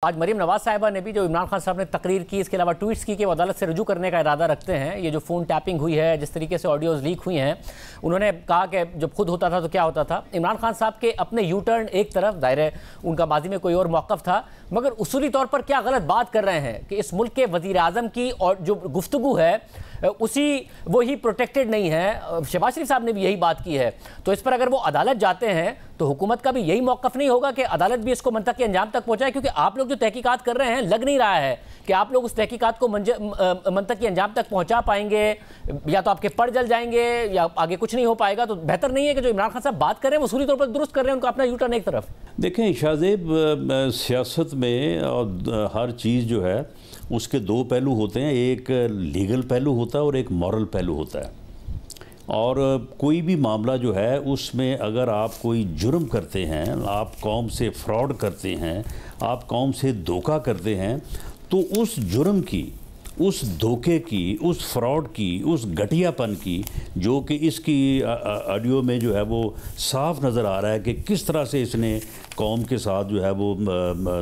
आज मरीम नवाज साहिबा ने भी जो इमरान खान साहब ने तकरीर की, इसके अलावा ट्वीट्स की कि वो अदालत से रुजू करने का इरादा रखते हैं। ये जो फ़ोन टैपिंग हुई है, जिस तरीके से ऑडियोज़ लीक हुई हैं, उन्होंने कहा कि जब खुद होता था तो क्या होता था। इमरान खान साहब के अपने यू टर्न एक तरफ, दायरे उनका माजी में कोई और मौक़िफ़ था, मगर उसूली तौर पर क्या गलत बात कर रहे हैं कि इस मुल्क के वज़ीर आज़म की और जो गुफ्तगू है उसी वो ही प्रोटेक्टेड नहीं है। शहबाज शरीफ साहब ने भी यही बात की है। तो इस पर अगर वो अदालत जाते हैं तो हुकूमत का भी यही मौक़िफ़ नहीं होगा कि अदालत भी इसको मंतक़ी अंजाम तक पहुँचाए, क्योंकि आप लोग जो तहकीकात कर रहे हैं लग नहीं रहा है कि आप लोग उस तहकीकात को मंतक़ी अंजाम तक पहुँचा पाएंगे। या तो आपके पड़ जल जाएंगे या आगे कुछ नहीं हो पाएगा। तो बेहतर नहीं है कि जो इमरान खान साहब बात कर रहे हैं वो सूरी तौर पर दुरुस्त कर रहे हैं, उनका अपना यू टर्न एक तरफ। देखें शाहजेब, सियासत में और हर चीज़ जो है उसके दो पहलू होते हैं। एक लीगल पहलू होता है और एक मॉरल पहलू होता है। और कोई भी मामला जो है उसमें अगर आप कोई जुर्म करते हैं, आप कौम से फ्रॉड करते हैं, आप कौम से धोखा करते हैं, तो उस जुर्म की, उस धोखे की, उस फ्रॉड की, उस घटियापन की, जो कि इसकी ऑडियो में जो है वो साफ नज़र आ रहा है कि किस तरह से इसने कौम के साथ जो है वो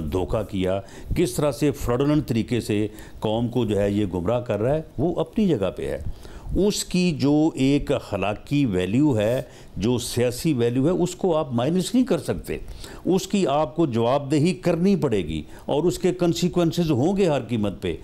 धोखा किया, किस तरह से फ्रॉडुलेंट तरीके से कौम को जो है ये गुमराह कर रहा है, वो अपनी जगह पे है। उसकी जो एक अखलाकी वैल्यू है, जो सियासी वैल्यू है, उसको आप माइनस नहीं कर सकते। उसकी आपको जवाबदेही करनी पड़ेगी और उसके कंसिक्वेंसेस होंगे हर कीमत पे।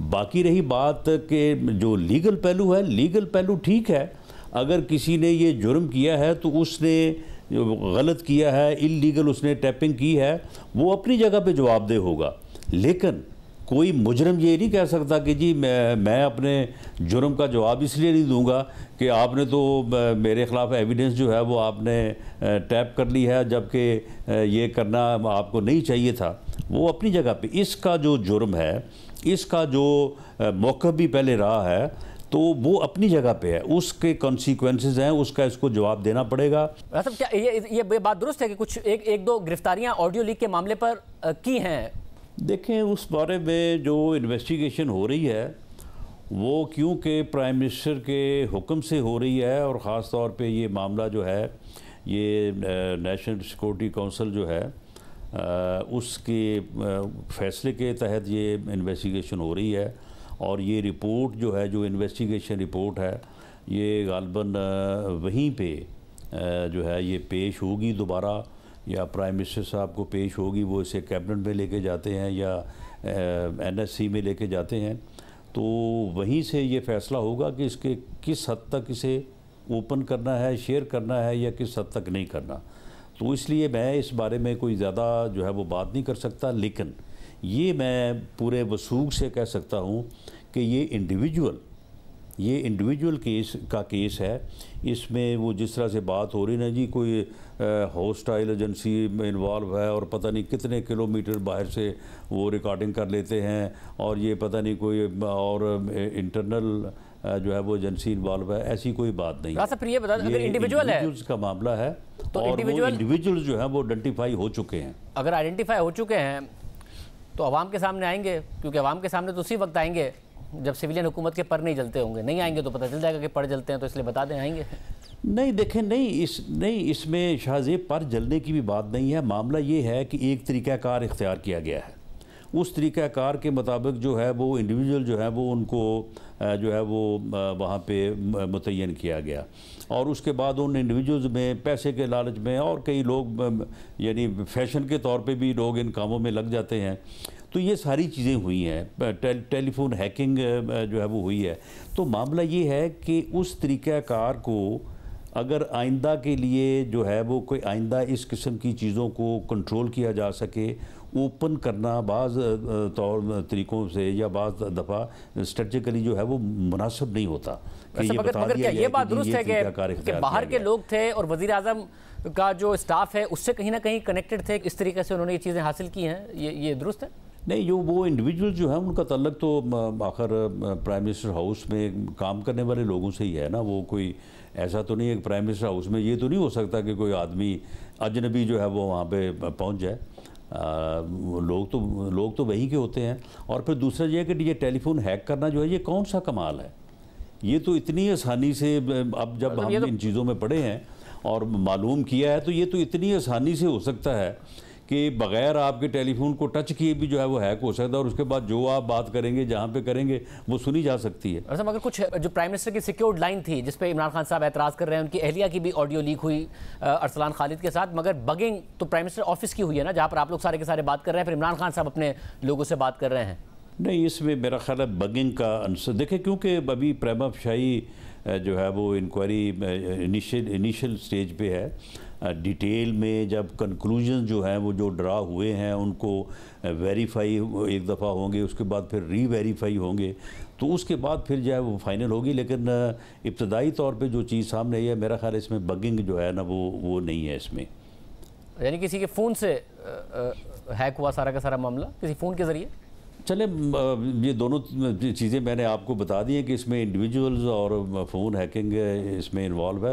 बाकी रही बात के जो लीगल पहलू है, लीगल पहलू ठीक है। अगर किसी ने ये जुर्म किया है तो उसने गलत किया है, इल्लीगल उसने टैपिंग की है, वो अपनी जगह पे जवाबदेह होगा। लेकिन कोई मुजरम ये नहीं कह सकता कि जी मैं अपने जुर्म का जवाब इसलिए नहीं दूंगा कि आपने तो मेरे ख़िलाफ़ एविडेंस जो है वो आपने टैप कर ली है, जबकि ये करना आपको नहीं चाहिए था। वो अपनी जगह पे इसका जो जुर्म है, इसका जो मौक़िफ़ भी पहले रहा है, तो वो अपनी जगह पे है। उसके कॉन्सिक्वेंसेस हैं, उसका इसको जवाब देना पड़ेगा। मतलब क्या ये बात दुरुस्त है कि कुछ एक दो गिरफ्तारियां ऑडियो लीक के मामले पर की हैं? देखें, उस बारे में जो इन्वेस्टिगेशन हो रही है वो क्योंकि प्राइम मिनिस्टर के हुक्म से हो रही है, और ख़ास तौर पे ये मामला जो है ये नेशनल सिक्योरिटी काउंसिल जो है उसके फ़ैसले के तहत ये इन्वेस्टिगेशन हो रही है। और ये रिपोर्ट जो है, जो इन्वेस्टिगेशन रिपोर्ट है, ये गालबन वहीं पे जो है ये पेश होगी दोबारा, या प्राइम मिनिस्टर साहब को पेश होगी। वो इसे कैबिनेट में लेके जाते हैं या NSC में लेके जाते हैं, तो वहीं से ये फ़ैसला होगा कि इसके किस हद तक इसे ओपन करना है, शेयर करना है, या किस हद तक नहीं करना। तो इसलिए मैं इस बारे में कोई ज़्यादा जो है वो बात नहीं कर सकता। लेकिन ये मैं पूरे वसूख से कह सकता हूँ कि ये इंडिविजुअल केस है। इसमें वो जिस तरह से बात हो रही ना जी, कोई हॉस्टाइल एजेंसी में इन्वॉल्व है और पता नहीं कितने किलोमीटर बाहर से वो रिकॉर्डिंग कर लेते हैं, और ये पता नहीं कोई और इंटरनल जो है वो एजेंसी इन्वॉल्व है, ऐसी कोई बात नहीं है। ये बता, अगर इंडिविजुअल है का मामला है तो इंडिविजुअल जो है वो आइडेंटिफाई हो चुके हैं। अगर आइडेंटिफाई हो चुके हैं तो अवाम के सामने आएंगे, क्योंकि अवाम के सामने तो उसी वक्त आएंगे जब सिविलियन हुकूमत के पर नहीं जलते होंगे। नहीं आएंगे तो पता चल जाएगा कि पर जलते हैं, तो इसलिए बता दें आएंगे। नहीं देखें, नहीं इसमें शाहजेब पर जलने की भी बात नहीं है। मामला ये है कि एक तरीक़ाकार इख्तियार किया गया है। उस तरीक़ाकार के मुताबिक जो है वो इंडिविजुअल जो है वो उनको जो है वो वहाँ पे मुतय्यन किया गया, और उसके बाद उन इंडिविजुअल्स में पैसे के लालच में और कई लोग यानी फैशन के तौर पे भी लोग इन कामों में लग जाते हैं। तो ये सारी चीज़ें हुई हैं, टेलीफोन हैकिंग जो है वो हुई है। तो मामला ये है कि उस तरीक़ाकार को अगर आइंदा के लिए जो है वो कोई आइंदा इस किस्म की चीज़ों को कंट्रोल किया जा सके, ओपन करना बाज़ तौर तरीक़ों से या बाज़ दफ़ा स्ट्रेटजिकली जो है वो मुनासिब नहीं होता। मगर क्या ये बात दुरुस्त है कि बाहर के लोग थे और वज़ीर आज़म का जो स्टाफ है उससे कहीं ना कहीं कनेक्टेड थे, इस तरीके से उन्होंने ये चीज़ें हासिल की हैं? ये दुरुस्त है? नहीं, जो वो इंडिविजुअल जो है उनका तल्लक तो आखिर प्राइम मिनिस्टर हाउस में काम करने वाले लोगों से ही है ना। वो कोई ऐसा तो नहीं है कि प्राइम मिनिस्टर हाउस में ये तो नहीं हो सकता कि कोई आदमी अजनबी जो है वो वहाँ पे पहुँच जाए। लोग तो वहीं के होते हैं। और फिर दूसरा ये है कि ये टेलीफोन हैक करना जो है ये कौन सा कमाल है। ये तो इतनी आसानी से, अब जब हम इन चीज़ों में पड़े हैं और मालूम किया है, तो ये तो इतनी आसानी से हो सकता है कि बग़ैर आपके टेलीफोन को टच किए भी जो है वो हैक हो सकता है, और उसके बाद जो आप बात करेंगे जहाँ पे करेंगे वो सुनी जा सकती है। अच्छा, मगर कुछ जो प्राइम मिनिस्टर की सिक्योर्ड लाइन थी जिस पे इमरान खान साहब एतराज़ कर रहे हैं, उनकी अहलिया की भी ऑडियो लीक हुई अरसलान खालिद के साथ, मगर बगिंग तो प्राइम मिनिस्टर ऑफिस की हुई है ना, जहाँ पर आप लोग सारे के सारे बात कर रहे हैं, फिर इमरान खान साहब अपने लोगों से बात कर रहे हैं। नहीं, इसमें मेरा ख्याल है बगिंग का आंसर देखें, क्योंकि अभी प्रेमा फशाई जो है वो इंक्वायरी इनिशियल स्टेज पे है। डिटेल में जब कंक्लूजन जो हैं वो जो ड्रा हुए हैं उनको वेरीफाई एक दफ़ा होंगे, उसके बाद फिर री-वेरीफाई होंगे, तो उसके बाद फिर जो है वो फाइनल होगी। लेकिन इब्तदाई तौर पे जो चीज़ सामने आई है, मेरा ख्याल है इसमें बगिंग जो है ना वो नहीं है इसमें। यानी किसी के फ़ोन से हैक हुआ सारा का सारा मामला, किसी फ़ोन के ज़रिए? चले, ये दोनों चीज़ें मैंने आपको बता दी हैं कि इसमें इंडिविजुअल्स और फ़ोन हैकिंग इसमें इन्वॉल्व है।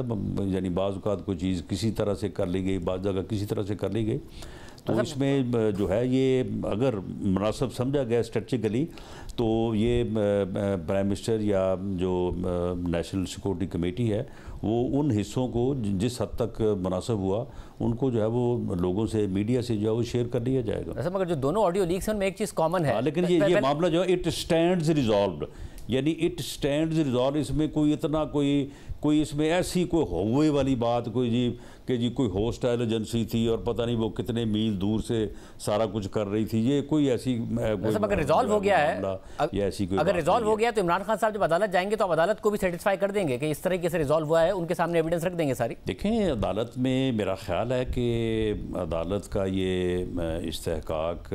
यानी बाज़ औक़ात कोई चीज़ किसी तरह से कर ली गई, बाज़ जगह किसी तरह से कर ली गई, तो इसमें जो है ये अगर मुनासिब समझा गया स्ट्रेटजिकली, तो ये प्राइम मिनिस्टर या जो नेशनल सिक्योरिटी कमेटी है वो उन हिस्सों को जिस हद तक मुनासिब हुआ उनको जो है वो लोगों से, मीडिया से जो है वो शेयर कर दिया जाएगा। ऐसा, मगर जो दोनों ऑडियो लीक्स हैं उनमें एक चीज़ कॉमन है, लेकिन ये मामला जो है इट स्टैंड्स रिजॉल्व्ड, यानी इट स्टैंड्स रिजॉल्व। इसमें कोई इतना कोई इसमें ऐसी कोई हुए वाली बात कोई जी कोई होस्टाइल एजेंसी थी और पता नहीं वो कितने मील दूर से सारा कुछ कर रही थी, ये कोई ऐसी अगर रिजॉल्व हो गया है, ऐसी कोई अगर रिजॉल्व हो गया तो इमरान खान साहब जब अदालत जाएंगे तो अदालत को भी सेटिस्फाई कर देंगे कि इस तरीके से रिजॉल्व हुआ है, उनके सामने एविडेंस रख देंगे सारी। देखें, अदालत में मेरा ख्याल है कि अदालत का ये इस्तेहकाक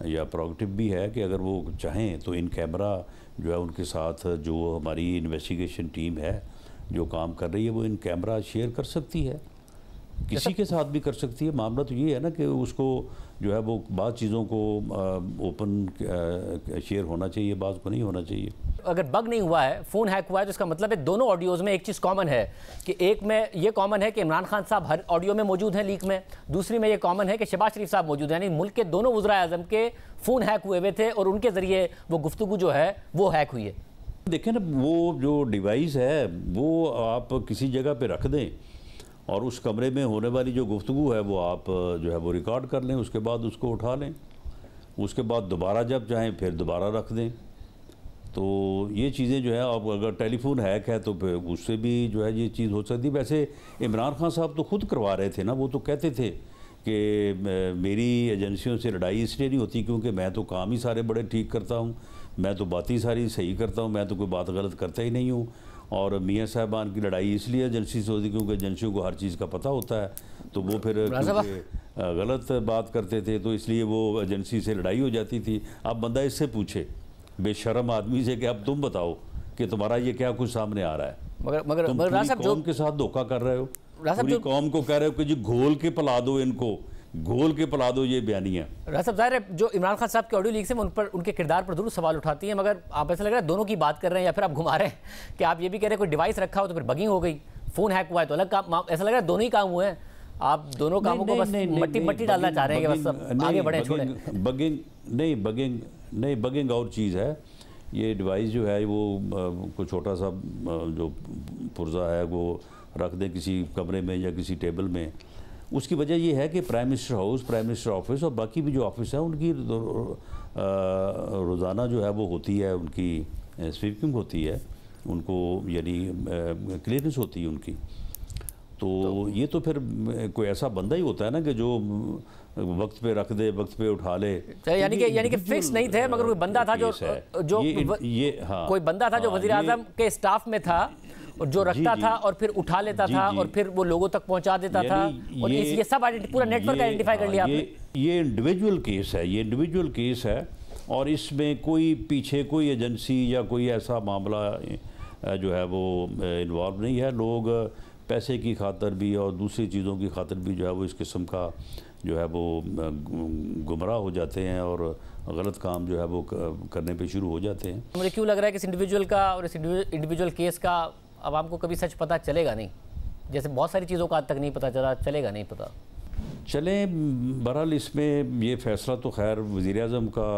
या प्रोगेटिव भी है कि अगर वो चाहें तो इन कैमरा जो है उनके साथ जो हमारी इन्वेस्टिगेशन टीम है जो काम कर रही है वो इन कैमरा शेयर कर सकती है, किसी के साथ भी कर सकती है। मामला तो ये है ना कि उसको जो है वो बाद चीज़ों को ओपन शेयर होना चाहिए, बाद को नहीं होना चाहिए। अगर बग नहीं हुआ है, फ़ोन हैक हुआ है, तो इसका मतलब है दोनों ऑडियोज़ में एक चीज़ कॉमन है कि एक में ये कॉमन है कि इमरान खान साहब हर ऑडियो में मौजूद हैं लीक में, दूसरी में ये कॉमन है कि शहबाज शरीफ साहब मौजूद हैं, यानी मुल्क के दोनों वज़राए आज़म के फ़ोन हैक हुए थे और उनके ज़रिए वो गुफ्तगू जो है वो हैक हुई है। देखें ना, वो जो डिवाइस है वो आप किसी जगह पे रख दें और उस कमरे में होने वाली जो गुफ्तगू है वो आप जो है वो रिकॉर्ड कर लें, उसके बाद उसको उठा लें, उसके बाद दोबारा जब चाहें फिर दोबारा रख दें। तो ये चीज़ें जो है, अब अगर टेलीफोन हैक है तो फिर उससे भी जो है ये चीज़ हो सकती है। वैसे इमरान खान साहब तो खुद करवा रहे थे ना, वो तो कहते थे कि मेरी एजेंसियों से लड़ाई इसलिए नहीं होती क्योंकि मैं तो काम ही सारे बड़े ठीक करता हूँ, मैं तो बातें सारी सही करता हूँ, मैं तो कोई बात गलत करता ही नहीं हूँ, और मियाँ साहबान की लड़ाई इसलिए एजेंसी से होती क्योंकि एजेंसियों को हर चीज़ का पता होता है, तो वो फिर गलत बात करते थे तो इसलिए वो एजेंसी से लड़ाई हो जाती थी। अब बंदा इससे पूछे बेशर्म आदमी से कि अब तुम बताओ कि तुम्हारा ये क्या कुछ सामने आ रहा है, मगर तुम पूरी कौम के साथ धोखा कर रहे हो, पूरी कौम को कह रहे हो कि जी घोल के पिला दो, इनको घोल के पिला दो ये बयानियाँ। राज साहब, जाहिर है जो इमरान खान साहब के ऑडियो लीक से उन पर उनके किरदार पर जरूर सवाल उठाती हैं, मगर आप ऐसा लग रहा है दोनों की बात कर रहे हैं या फिर आप घुमा रहे हैं कि आप ये भी कह रहे हैं कोई डिवाइस रखा हो तो फिर बगिंग हो गई, फ़ोन हैक हुआ है तो अलग काम, ऐसा लग रहा है दोनों ही काम हुए हैं, आप दोनों कामों को बस मट्टी डालना चाह रहे हैं कि बस आगे बढ़े छोड़ें। बगिंग और चीज़ है। ये डिवाइस जो है वो कोई छोटा सा जो पुर्जा है वो रख दें किसी कमरे में या किसी टेबल में, उसकी वजह ये है कि prime minister house, prime minister office और बाकी भी जो ऑफिस है उनकी रोज़ाना जो है वो होती है, उनकी स्वीपिंग होती है, उनको यानी क्लियरेंस होती है उनकी। तो ये तो फिर कोई ऐसा बंदा ही होता है ना कि जो वक्त पे रख दे, वक्त पे उठा ले। यानी कि फिक्स नहीं थे, मगर कोई बंदा था जो हाँ, कोई बंदा था जो वज़ीर आज़म के स्टाफ में था और जो रखता था और फिर उठा लेता था और फिर वो लोगों तक पहुंचा देता था, और ये सब पूरा नेटवर्क आइडेंटिफाई कर लिया आपने। ये इंडिविजुअल केस है, ये इंडिविजुअल केस है, और इसमें कोई पीछे कोई एजेंसी या कोई ऐसा मामला जो है वो इन्वॉल्व नहीं है। लोग पैसे की खातर भी और दूसरी चीज़ों की खातर भी जो है वो इस किस्म का जो है वो गुमराह हो जाते हैं और गलत काम जो है वो करने पे शुरू हो जाते हैं। मुझे क्यों लग रहा है कि इस इंडिविजुअल का और इस इंडिविजुअल केस का आवाम को कभी सच पता चलेगा नहीं, जैसे बहुत सारी चीज़ों का आज तक नहीं पता चला, चलेगा नहीं पता। चले, बहरहाल इसमें ये फ़ैसला तो खैर वज़ीर आज़म का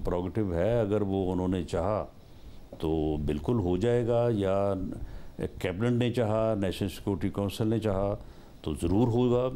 प्रोगेटिव है, अगर वो उन्होंने चाहा तो बिल्कुल हो जाएगा, या कैबिनेट ने चाहा, नेशनल सिक्योरिटी काउंसिल ने चाहा तो ज़रूर होगा।